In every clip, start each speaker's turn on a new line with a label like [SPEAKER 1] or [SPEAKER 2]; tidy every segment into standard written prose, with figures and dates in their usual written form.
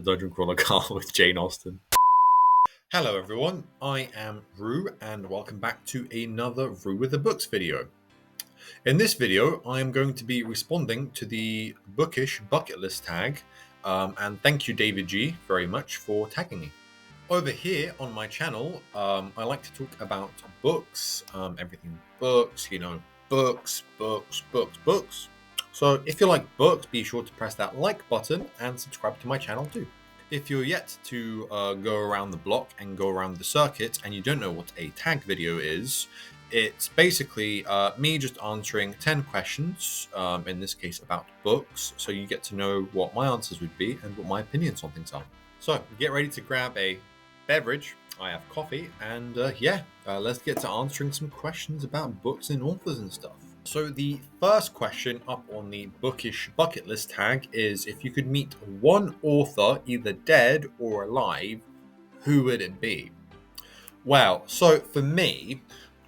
[SPEAKER 1] Dungeon Crawler Carl with Jane Austen. Hello everyone, I am Rue and welcome back to another Rue with the Books video. In this video, I am going to be responding to the Bookish Bucket List tag, and thank you David G very much for tagging me. Over here on my channel, I like to talk about books, everything books, books. So if you like books, be sure to press that like button and subscribe to my channel too. If you're yet to go around the block and go around the circuit and you don't know what a tag video is, it's basically me just answering 10 questions, in this case about books, so you get to know what my answers would be and what my opinions on things are. So get ready to grab a beverage. I have coffee, and let's get to answering some questions about books and authors and stuff. So the first question up on the Bookish Bucket List tag is, if you could meet one author, either dead or alive, who would it be? Well, so for me,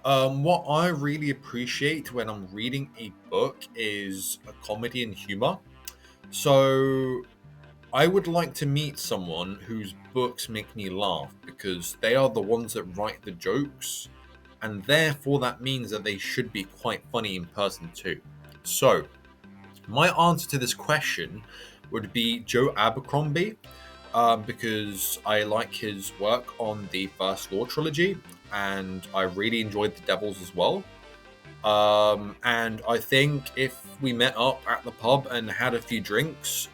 [SPEAKER 1] what I really appreciate when I'm reading a book is a comedy and humor. So I would like to meet someone whose books make me laugh, because they are the ones that write the jokes, and therefore that means that they should be quite funny in person too. So my answer to this question would be Joe Abercrombie, because I like his work on the First Law trilogy, and I really enjoyed The Devils as well. And I think if we met up at the pub and had a few drinks,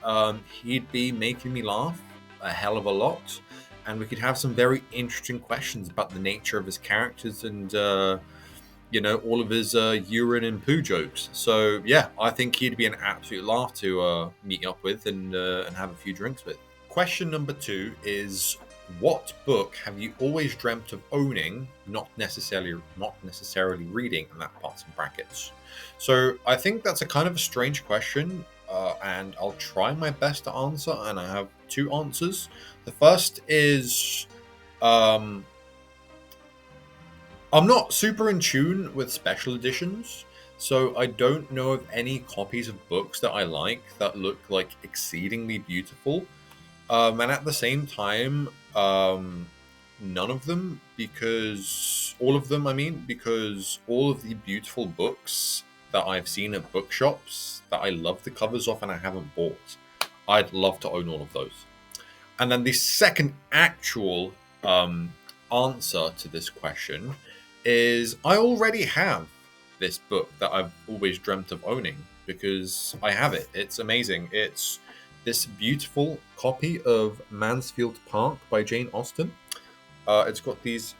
[SPEAKER 1] he'd be making me laugh a hell of a lot, and we could have some very interesting questions about the nature of his characters and all of his urine and poo jokes. So yeah, I think he'd be an absolute laugh to meet up with and have a few drinks with. Question number 2 is, what book have you always dreamt of owning, not necessarily reading, and that part's in brackets. So I think that's a kind of a strange question, and I'll try my best to answer, and I have 2 answers. The first is, I'm not super in tune with special editions, so I don't know of any copies of books that I like that look like exceedingly beautiful. And at the same time, none of them, because all of the beautiful books that I've seen at bookshops that I love the covers of and I haven't bought, I'd love to own all of those. And then the second actual answer to this question is, I already have this book that I've always dreamt of owning, because I have it. It's amazing. It's this beautiful copy of Mansfield Park by Jane Austen. It's got these,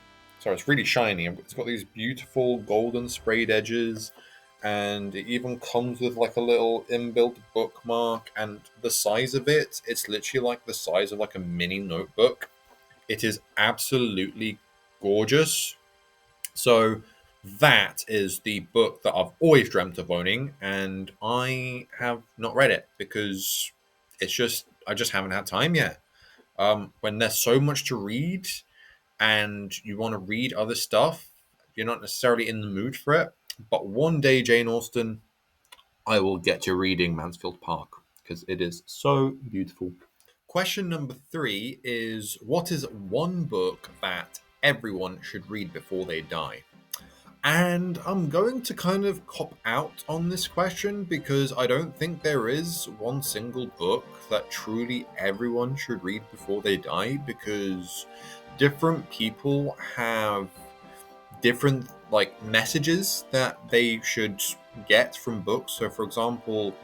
[SPEAKER 1] it's really shiny. It's got these beautiful golden sprayed edges, and it even comes with like a little inbuilt bookmark, and the size of it, it's literally like the size of like a mini notebook. It is absolutely gorgeous. So that is the book that I've always dreamt of owning, and I have not read it because I just haven't had time yet. When there's so much to read and you want to read other stuff, you're not necessarily in the mood for it. But one day, Jane Austen, I will get to reading Mansfield Park, because it is so beautiful. Question number 3 is, what is one book that everyone should read before they die? And I'm going to kind of cop out on this question, because I don't think there is one single book that truly everyone should read before they die, because different people have different messages that they should get from books. So for example,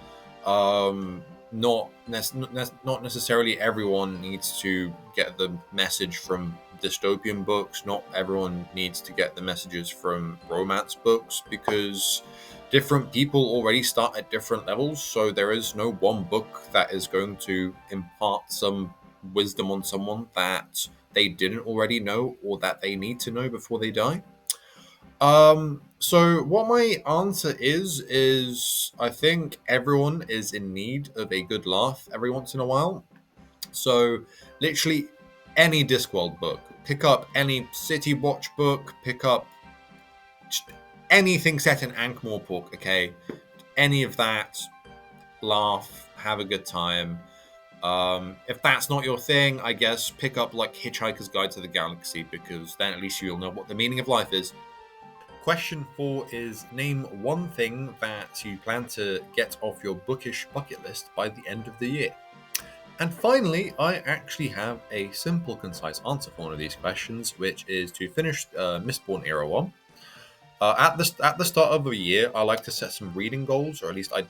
[SPEAKER 1] not necessarily everyone needs to get the message from dystopian books. Not everyone needs to get the messages from romance books, because different people already start at different levels. So there is no one book that is going to impart some wisdom on someone that they didn't already know or that they need to know before they die. So what my answer is I think everyone is in need of a good laugh every once in a while. So literally any Discworld book, pick up any City Watch book, pick up anything set in Ankh-Morpork, okay? Any of that, laugh, have a good time. If that's not your thing, I guess pick up like Hitchhiker's Guide to the Galaxy, because then at least you'll know what the meaning of life is. Question 4 is name one thing that you plan to get off your bookish bucket list by the end of the year. And finally, I actually have a simple, concise answer for one of these questions, which is to finish Mistborn Era 1. At the start of a year, I like to set some reading goals, or at least I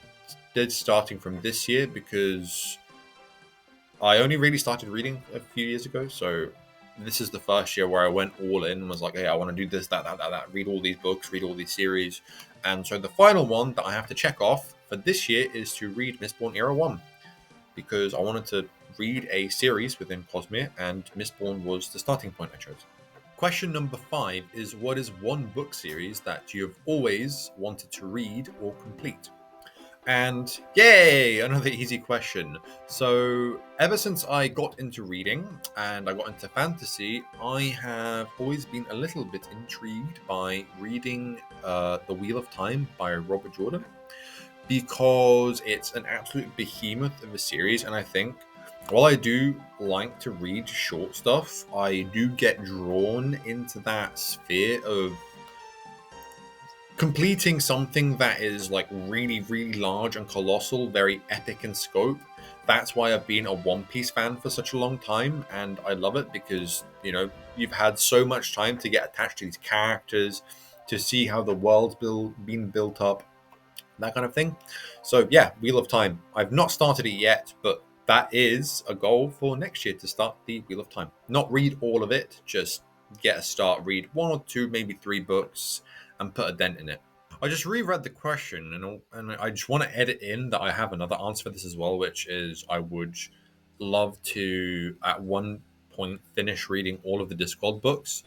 [SPEAKER 1] did starting from this year, because I only really started reading a few years ago. So this is the first year where I went all in and was like, hey, I want to do this, that, read all these books, read all these series. And so the final one that I have to check off for this year is to read Mistborn Era 1, because I wanted to read a series within Cosmere, and Mistborn was the starting point I chose. Question number 5 is what is one book series that you have always wanted to read or complete? And yay, another easy question. So ever since I got into reading and I got into fantasy, I have always been a little bit intrigued by reading The Wheel of Time by Robert Jordan, because it's an absolute behemoth of a series. And I think while I do like to read short stuff, I do get drawn into that sphere of completing something that is like really, really large and colossal, very epic in scope. That's why I've been a One Piece fan for such a long time, and I love it because, you know, you've had so much time to get attached to these characters, to see how the world's been built up, that kind of thing. So yeah, Wheel of Time. I've not started it yet, but that is a goal for next year, to start the Wheel of Time. Not read all of it, just get a start, read 1 or 2, maybe 3 books, and put a dent in it. I just reread the question, and I just want to edit in that I have another answer for this as well, which is I would love to, at one point, finish reading all of the Discworld books.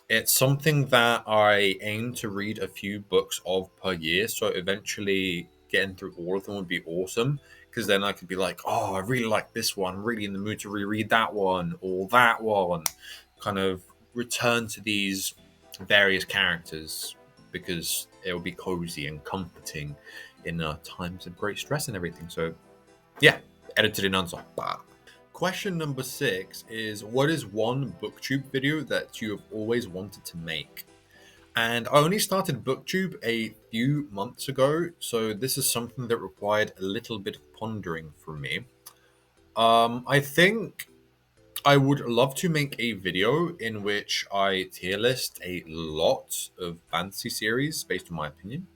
[SPEAKER 1] It's something that I aim to read a few books of per year, so eventually getting through all of them would be awesome, because then I could be like, oh, I really like this one, I'm really in the mood to reread that one, or that one, kind of return to these various characters, because it will be cozy and comforting in times of great stress and everything. So yeah, edited in answer. Bah. Question number 6 is what is one Booktube video that you have always wanted to make? And I only started Booktube a few months ago, so this is something that required a little bit of pondering from me. I think I would love to make a video in which I tier list a lot of fantasy series based on my opinion.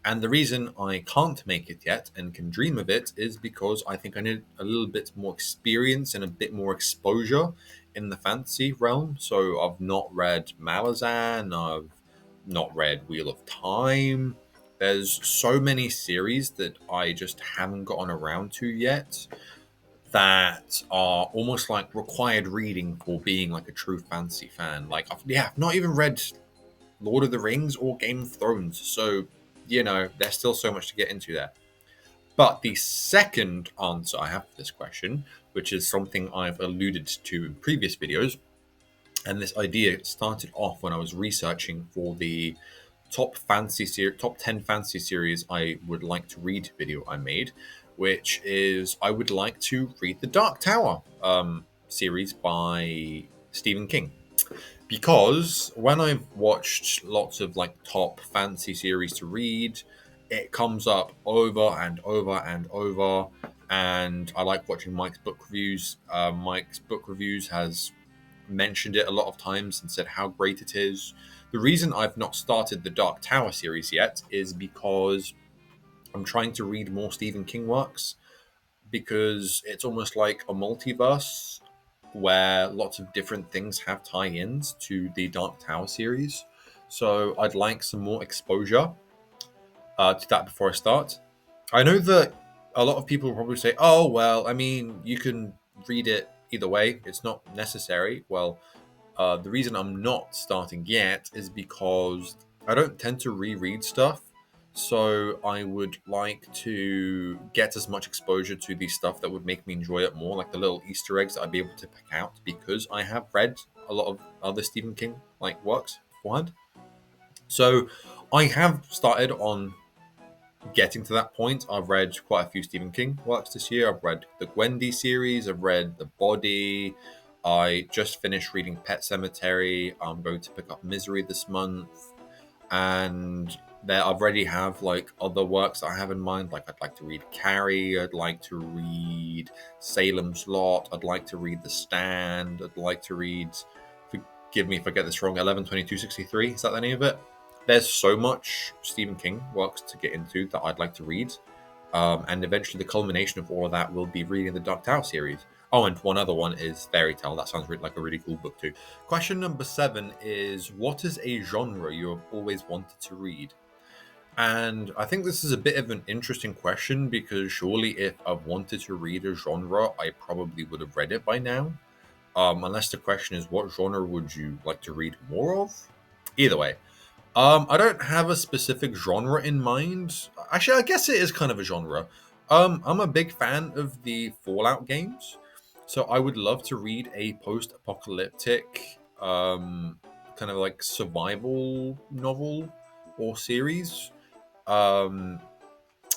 [SPEAKER 1] And the reason I can't make it yet and can dream of it is because I think I need a little bit more experience and a bit more exposure in the fantasy realm. So I've not read Malazan, I've not read Wheel of Time. There's so many series that I just haven't gotten around to yet that are almost like required reading for being like a true fantasy fan. Like, I've not even read Lord of the Rings or Game of Thrones. So, you know, there's still so much to get into there. But the second answer I have for this question, which is something I've alluded to in previous videos, and this idea started off when I was researching for the top 10 fantasy series I would like to read video I made, which is I would like to read the Dark Tower series by Stephen King. Because when I've watched lots of like top fantasy series to read, it comes up over and over and over. And I like watching Mike's book reviews. Mike's book reviews has mentioned it a lot of times and said how great it is. The reason I've not started the Dark Tower series yet is because I'm trying to read more Stephen King works, because it's almost like a multiverse where lots of different things have tie-ins to the Dark Tower series. So I'd like some more exposure to that before I start. I know that a lot of people will probably say, oh, well, I mean, you can read it either way. It's not necessary. Well, the reason I'm not starting yet is because I don't tend to reread stuff. So I would like to get as much exposure to the stuff that would make me enjoy it more, like the little Easter eggs that I'd be able to pick out, because I have read a lot of other Stephen King like works beforehand. So I have started on getting to that point. I've read quite a few Stephen King works this year. I've read the Gwendy series. I've read The Body. I just finished reading Pet Cemetery. I'm going to pick up Misery this month. And there I already have like other works that I have in mind. Like I'd like to read Carrie. I'd like to read Salem's Lot. I'd like to read The Stand. I'd like to read, forgive me if I get this wrong, 11/22/63. Is that the name of it? There's so much Stephen King works to get into that I'd like to read. And eventually the culmination of all of that will be reading the Dark Tower series. Oh, and one other one is Fairy Tale. That sounds like a really cool book too. Question number 7 is, what is a genre you have always wanted to read? And I think this is a bit of an interesting question because surely if I've wanted to read a genre, I probably would have read it by now. Unless the question is, what genre would you like to read more of? Either way, I don't have a specific genre in mind. Actually, I guess it is kind of a genre. I'm a big fan of the Fallout games, so I would love to read a post-apocalyptic, kind of like survival novel or series. Um,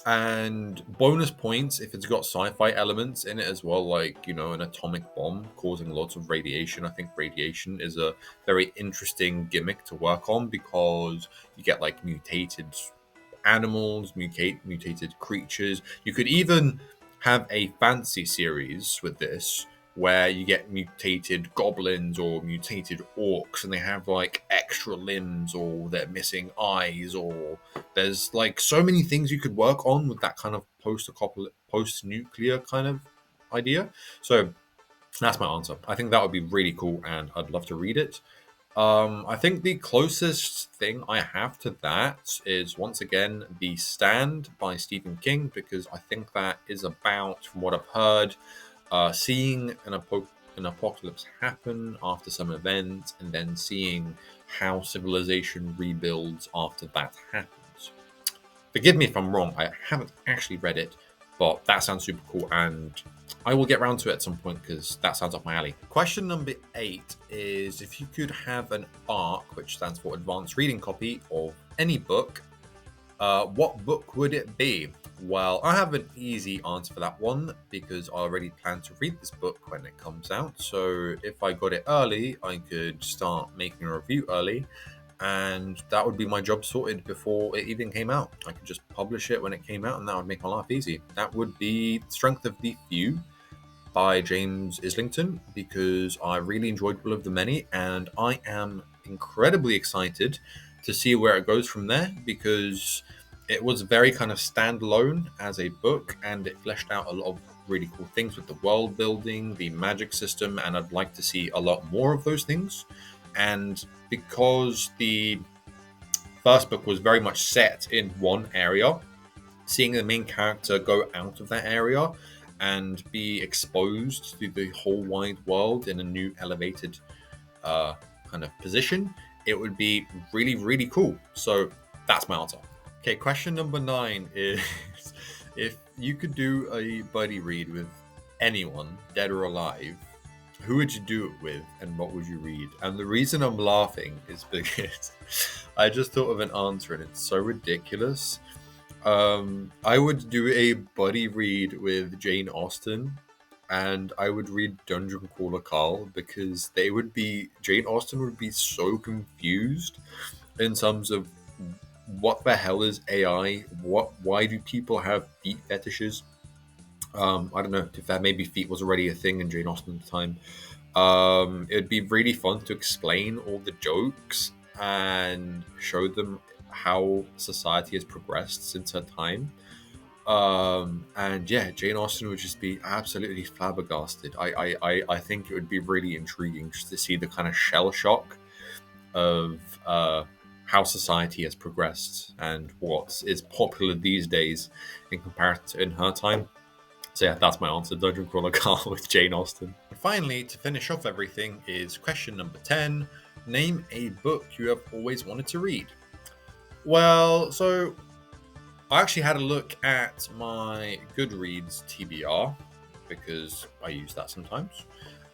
[SPEAKER 1] and bonus points if it's got sci-fi elements in it as well, like an atomic bomb causing lots of radiation. I think radiation is a very interesting gimmick to work on because you get like mutated animals, mutated creatures. You could even have a fantasy series with this where you get mutated goblins or mutated orcs and they have like extra limbs or they're missing eyes, or there's like so many things you could work on with that kind of post-nuclear kind of idea. So that's my answer. I think that would be really cool and I'd love to read it. I think the closest thing I have to that is once again The Stand by Stephen King, because I think that is about, from what I've heard, seeing an apocalypse happen after some event and then seeing how civilization rebuilds after that happens. Forgive me if I'm wrong, I haven't actually read it, but that sounds super cool and I will get around to it at some point because that sounds up my alley. Question number 8 is, if you could have an ARC, which stands for Advanced Reading Copy, of any book, what book would it be? Well, I have an easy answer for that one because I already plan to read this book when it comes out. So if I got it early, I could start making a review early, and that would be my job sorted before it even came out. I could just publish it when it came out, and that would make my life easy. That would be Strength of the Few by James Islington, because I really enjoyed Will of the Many, and I am incredibly excited to see where it goes from there, because it was very kind of standalone as a book, and it fleshed out a lot of really cool things with the world building, the magic system, and I'd like to see a lot more of those things. And because the first book was very much set in one area, seeing the main character go out of that area and be exposed to the whole wide world in a new elevated kind of position, it would be really, really cool. So that's my answer. Okay, question number 9 is, if you could do a buddy read with anyone, dead or alive, who would you do it with and what would you read? And the reason I'm laughing is because I just thought of an answer and it's so ridiculous. I would do a buddy read with Jane Austen, and I would read Dungeon Crawler Carl, because Jane Austen would be so confused in terms of what the hell is AI? Why do people have feet fetishes? I don't know if that maybe feet was already a thing in Jane Austen's time. It would be really fun to explain all the jokes and show them how society has progressed since her time. And yeah, Jane Austen would just be absolutely flabbergasted. I think it would be really intriguing just to see the kind of shell shock of how society has progressed and what is popular these days in comparison to in her time. So yeah, that's my answer. Dungeon Crawler Carl with Jane Austen. And finally, to finish off everything, is question number 10. Name a book you have always wanted to read. Well, so I actually had a look at my Goodreads TBR, because I use that sometimes.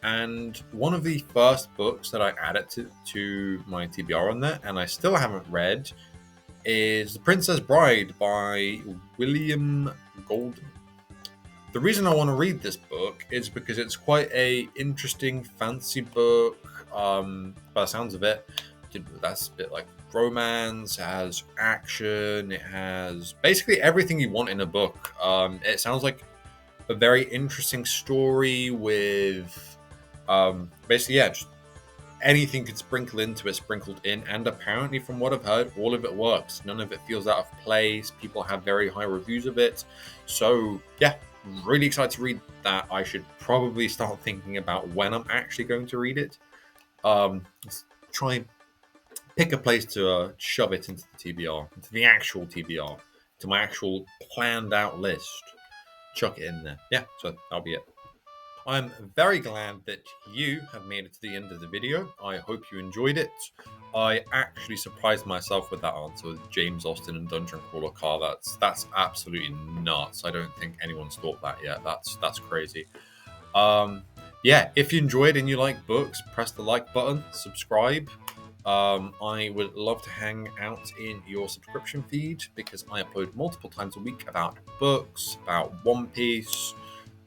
[SPEAKER 1] And one of the first books that I added to my TBR on there, and I still haven't read, is The Princess Bride by William Golden. The reason I want to read this book is because it's quite a interesting fancy book. By the sounds of it, that's a bit like romance. It has action. It has basically everything you want in a book. It sounds like a very interesting story with basically, yeah, just anything could sprinkle into it, sprinkled in, and apparently from what I've heard, all of it works. None of it feels out of place. People have very high reviews of it. So yeah, really excited to read that. I should probably start thinking about when I'm actually going to read it. Let's try and pick a place to shove it into the TBR, into the actual TBR, to my actual planned out list. Chuck it in there. Yeah, so that'll be it. I'm very glad that you have made it to the end of the video. I hope you enjoyed it. I actually surprised myself with that answer with James Austen and Dungeon Crawler car. That's absolutely nuts. I don't think anyone's thought that yet. That's crazy. Yeah, if you enjoyed and you like books, press the like button, subscribe. I would love to hang out in your subscription feed because I upload multiple times a week about books, about One Piece,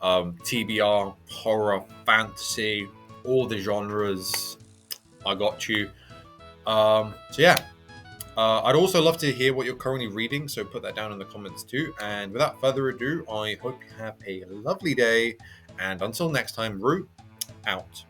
[SPEAKER 1] TBR, horror, fantasy, all the genres. I got you. So yeah, I'd also love to hear what you're currently reading, so put that down in the comments too. And without further ado, I hope you have a lovely day. And until next time, Rue, out.